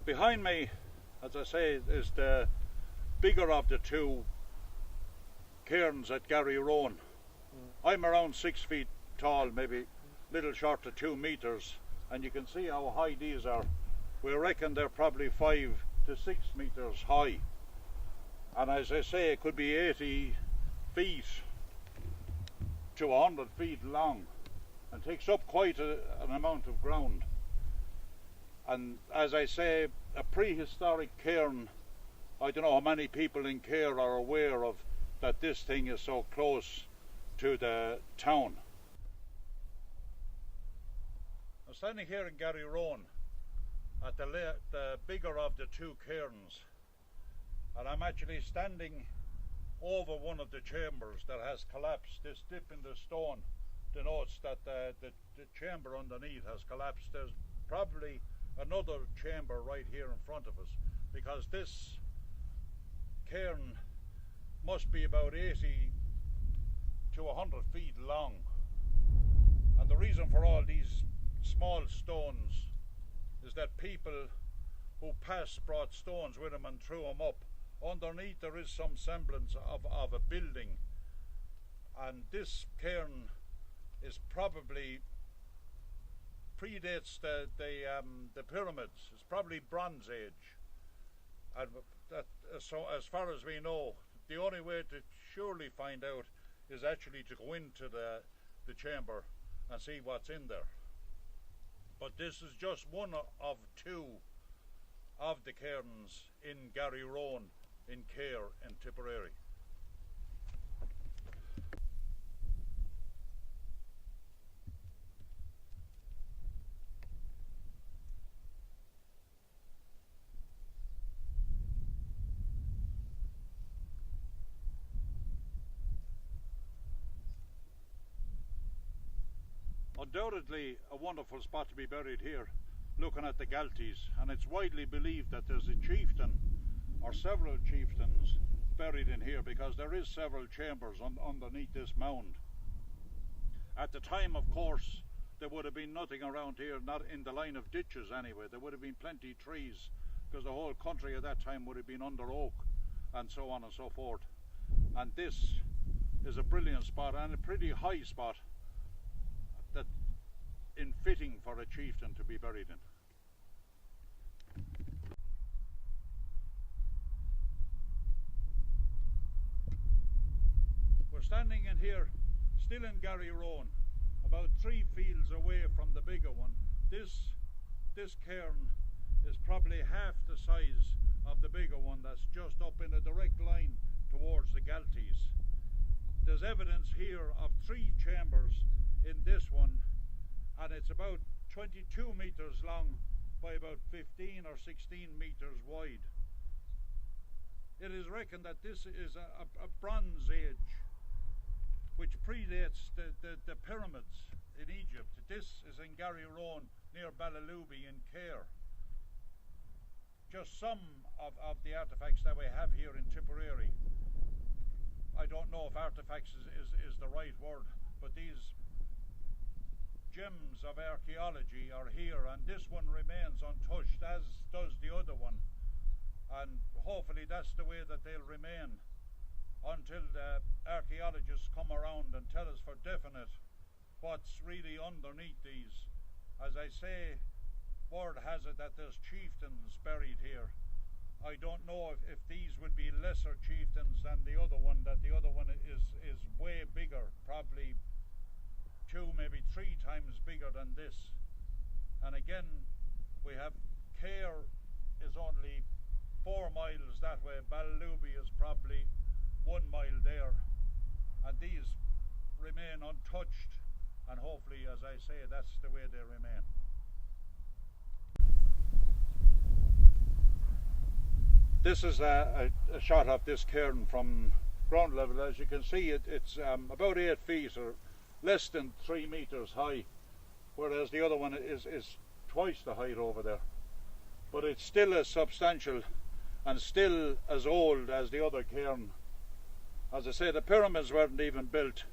Behind me, as I say, is the bigger of the two cairns at Garryroan. I'm around 6 feet tall, maybe a little short of 2 meters, and you can see how high these are. We reckon they're probably 5 to 6 meters high, and as I say, it could be 80 feet to 100 feet long, and takes up quite an amount of ground. And as I say, a prehistoric cairn. I don't know how many people in Cahir are aware of that this thing is so close to the town. I'm standing here in Garryroan at the bigger of the two cairns, and I'm actually standing over one of the chambers that has collapsed. This dip in the stone denotes that the chamber underneath has collapsed. There's probably another chamber right here in front of us, because this cairn must be about 80 to 100 feet long, and the reason for all these small stones is that people who passed brought stones with them and threw them up. Underneath there is some semblance of a building, and this cairn is probably predates the pyramids. It's probably Bronze Age, and so as far as we know, the only way to surely find out is actually to go into the chamber and see what's in there. But this is just one of two of the cairns in Garryroan in Cahir in Tipperary. Undoubtedly a wonderful spot to be buried here, looking at the Galties, and it's widely believed that there's a chieftain or several chieftains buried in here, because there is several chambers underneath this mound. At the time, of course, there would have been nothing around here, not in the line of ditches anyway. There would have been plenty of trees, because the whole country at that time would have been under oak and so on and so forth. And this is a brilliant spot, and a pretty high spot, that in fitting for a chieftain to be buried in. We're standing in here, still in Garryroan, about 3 fields away from the bigger one. This cairn is probably half the size of the bigger one that's just up in a direct line towards the Galties. There's evidence here of 3 chambers in this one, and it's about 22 meters long by about 15 or 16 meters wide. It is reckoned that this is a Bronze Age, which predates the pyramids in Egypt. This is in Garryroan near Ballylooby in Cahir. Just some of the artefacts that we have here in Tipperary. I don't know if artefacts is the right word, but these gems of archaeology are here, and this one remains untouched, as does the other one, and hopefully that's the way that they'll remain until the archaeologists come around and tell us for definite what's really underneath these. As I say, word has it that there's chieftains buried here. I don't know if these would be lesser chieftains than the other one, that the other one is way bigger, probably 2, maybe 3 times bigger than this. And again, we have Cahir is only 4 miles that way, Ballylooby is probably 1 mile there, and these remain untouched, and hopefully, as I say, that's the way they remain. This is a shot of this cairn from ground level. As you can see, it's about 8 feet or less than 3 meters high, whereas the other one is twice the height over there. But it's still as substantial and still as old as the other cairn. As I say, the pyramids weren't even built